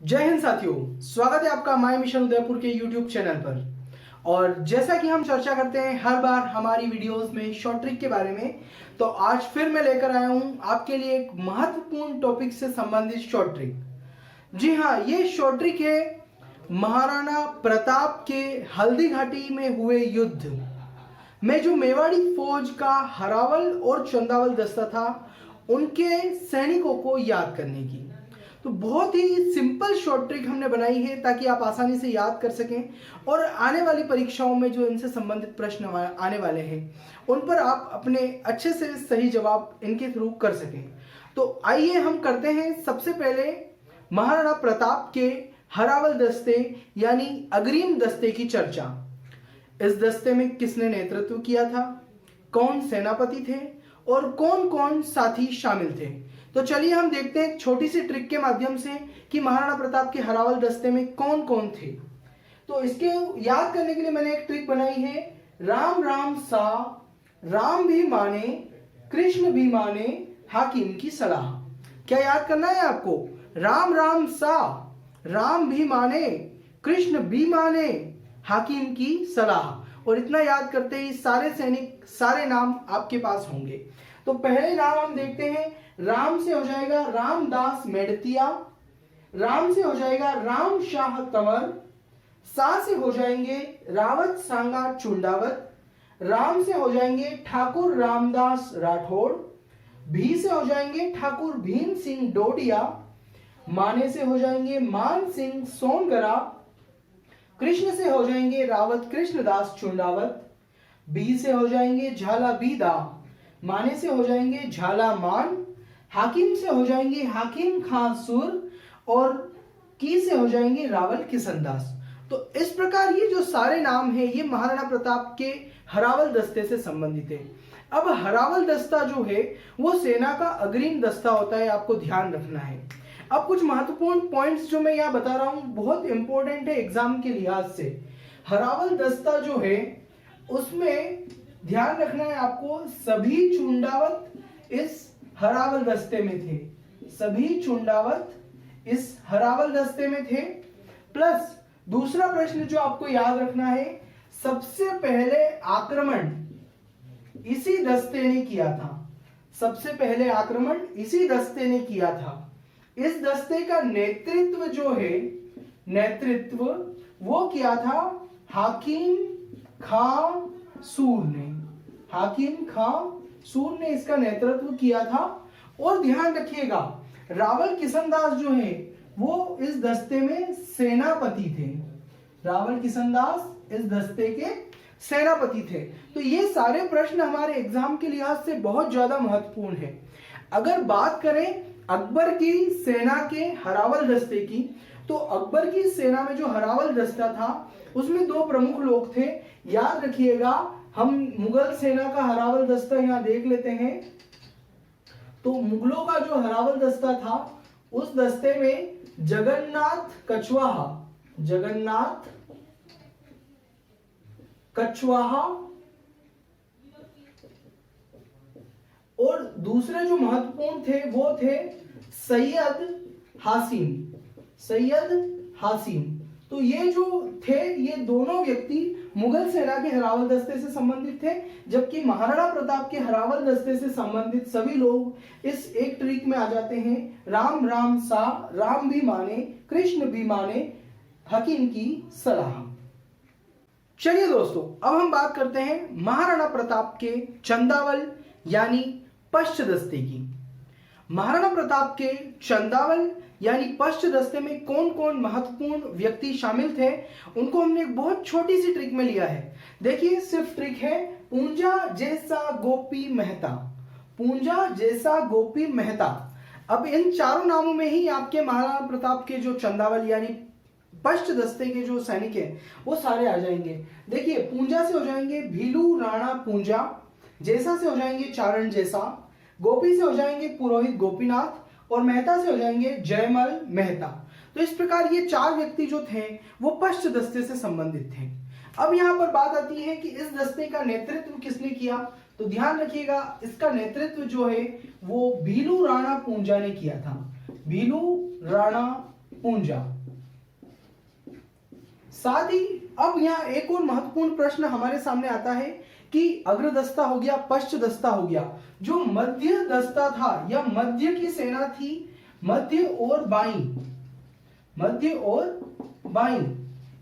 जय हिंद साथियों, स्वागत है आपका माय मिशन उदयपुर के यूट्यूब चैनल पर। और जैसा कि हम चर्चा करते हैं हर बार हमारी वीडियोस में शॉर्ट ट्रिक के बारे में, तो आज फिर मैं लेकर आया हूं आपके लिए एक महत्वपूर्ण टॉपिक से संबंधित शॉर्ट ट्रिक। जी हाँ, ये शॉर्ट ट्रिक है महाराणा प्रताप के हल्दी घाटी में हुए युद्ध में जो मेवाड़ी फौज का हरावल और चंदावल दस्ता था, उनके सैनिकों को याद करने की। तो बहुत ही सिंपल शॉर्ट ट्रिक हमने बनाई है ताकि आप आसानी से याद कर सकें और आने वाली परीक्षाओं में जो इनसे संबंधित प्रश्न आने वाले हैं उन पर आप अपने अच्छे से सही जवाब इनके थ्रू कर सकें। तो आइए हम करते हैं सबसे पहले महाराणा प्रताप के हरावल दस्ते यानी अग्रिम दस्ते की चर्चा। इस दस्ते में किसने नेतृत्व किया था, कौन सेनापति थे और कौन कौन साथी शामिल थे। तो चलिए हम देखते हैं एक छोटी सी ट्रिक के माध्यम से कि महाराणा प्रताप के हरावल दस्ते में कौन कौन थे। तो इसके याद करने के लिए मैंने एक ट्रिक बनाई है, राम राम सा राम भी माने कृष्ण भी माने हाकिम की सलाह। क्या याद करना है आपको? राम राम सा राम भी माने कृष्ण भी माने हाकिम की सलाह। और इतना याद करते ही सारे सैनिक सारे नाम आपके पास होंगे। तो पहले नाम हम देखते हैं, राम से हो जाएगा रामदास मेड़तिया, राम से हो जाएगा राम शाह तंवर, सा से हो जाएंगे रावत सांगा चुंडावत, राम से हो जाएंगे ठाकुर रामदास राठौड़, भी से हो जाएंगे ठाकुर भीम सिंह डोडिया, माने से हो जाएंगे मान सिंह सोनगरा, कृष्ण से हो जाएंगे रावत कृष्णदास चुंडावत, बी से हो जाएंगे झाला बीदा, माने से हो जाएंगे झाला मान, हाकिम से हो जाएंगे हाकिम खां सुर और की से हो जाएंगे रावल किशनदास। तो इस प्रकार ये जो सारे नाम हैं ये महाराणा प्रताप के हरावल दस्ते से संबंधित है। अब हरावल दस्ता जो है वो सेना का अग्रिम दस्ता होता है, आपको ध्यान रखना है। अब कुछ महत्वपूर्ण पॉइंट्स जो मैं यहाँ बता रहा हूँ बहुत इंपॉर्टेंट है एग्जाम के लिहाज से। हरावल दस्ता जो है उसमें ध्यान रखना है आपको, सभी चुंडावत इस हरावल दस्ते में थे, सभी चुंडावत इस हरावल दस्ते में थे। प्लस दूसरा प्रश्न जो आपको याद रखना है, सबसे पहले आक्रमण इसी दस्ते ने किया था, सबसे पहले आक्रमण इसी दस्ते ने किया था। इस दस्ते का नेतृत्व जो है, नेतृत्व वो किया था हाकिम खां सूर ने, हाकिम खां सूर ने इसका नेतृत्व किया था। और ध्यान रखिएगा रावल किशनदास जो है वो इस दस्ते में सेनापति थे, रावल किशनदास इस दस्ते के सेनापति थे। तो ये सारे प्रश्न हमारे एग्जाम के लिहाज से बहुत ज्यादा महत्वपूर्ण है। अगर बात करें अकबर की सेना के हरावल दस्ते की, तो अकबर की सेना में जो हरावल दस्ता था उसमें दो प्रमुख लोग थे, याद रखिएगा। हम मुगल सेना का हरावल दस्ता यहां देख लेते हैं। तो मुगलों का जो हरावल दस्ता था उस दस्ते में जगन्नाथ कछवाहा, जगन्नाथ कछवाहा और दूसरे जो महत्वपूर्ण थे वो थे सैयद हासिम, सैयद हासिम। तो ये जो थे ये दोनों व्यक्ति मुगल सेना के हरावल दस्ते से संबंधित थे, जबकि महाराणा प्रताप के हरावल दस्ते से संबंधित सभी लोग इस एक ट्रिक में आ जाते हैं, राम राम सा राम भी माने कृष्ण भी माने हकीम की सलाह। चलिए दोस्तों, अब हम बात करते हैं महाराणा प्रताप के चंदावल यानी पश्च दस्ते की। महाराणा प्रताप के चंदावल यानी पश्च दस्ते में कौन कौन महत्वपूर्ण व्यक्ति शामिल थे उनको हमने एक बहुत छोटी सी ट्रिक में लिया है। देखिए सिर्फ ट्रिक है, पूंजा जैसा गोपी मेहता, पूंजा जैसा गोपी मेहता। अब इन चारों नामों में ही आपके महाराणा प्रताप के जो चंदावल यानी पश्च दस्ते के जो सैनिक हैं वो सारे आ जाएंगे। देखिए पूंजा से हो जाएंगे भीलू राणा पूंजा, जैसा से हो जाएंगे चारण जैसा, गोपी से हो जाएंगे पुरोहित गोपीनाथ और मेहता से हो जाएंगे जयमल मेहता। तो इस प्रकार ये चार व्यक्ति जो थे वो पश्च दस्ते से संबंधित थे। अब यहाँ पर बात आती है कि इस दस्ते का नेतृत्व किसने किया। तो ध्यान रखिएगा इसका नेतृत्व जो है वो भीलू राणा पूंजा ने किया था, भीलू राणा पूंजा। साथ ही अब यहाँ एक और महत्वपूर्ण प्रश्न हमारे सामने आता है कि अग्रदस्ता हो गया, पश्चदस्ता हो गया। जो मध्य दस्ता था या मध्य की सेना थी, मध्य और बाईं,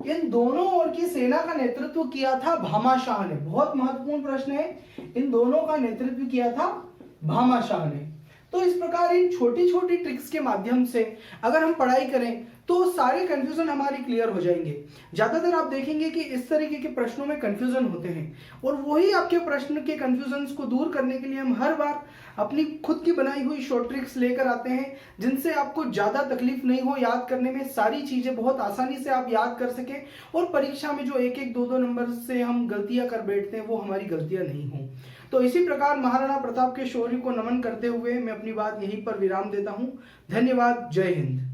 इन दोनों ओर की सेना का नेतृत्व किया था भामाशाह ने। बहुत महत्वपूर्ण प्रश्न है, इन दोनों का नेतृत्व किया था भामाशाह ने। तो इस प्रकार इन छोटी छोटी ट्रिक्स के माध्यम से अगर हम पढ़ाई करें तो सारे कंफ्यूजन हमारे क्लियर हो जाएंगे। ज्यादातर आप देखेंगे कि इस तरीके के प्रश्नों में कंफ्यूजन होते हैं, और वही आपके प्रश्न के कंफ्यूजन्स को दूर करने के लिए हम हर बार अपनी खुद की बनाई हुई शॉर्ट ट्रिक्स लेकर आते हैं, जिनसे आपको ज्यादा तकलीफ नहीं हो याद करने में, सारी चीजें बहुत आसानी से आप याद कर सकें, और परीक्षा में जो एक एक दो दो नंबर से हम गलतियां कर बैठते हैं वो हमारी गलतियां नहीं हो। तो इसी प्रकार महाराणा प्रताप के शौर्य को नमन करते हुए मैं अपनी बात यहीं पर विराम देता हूं। धन्यवाद। जय हिंद।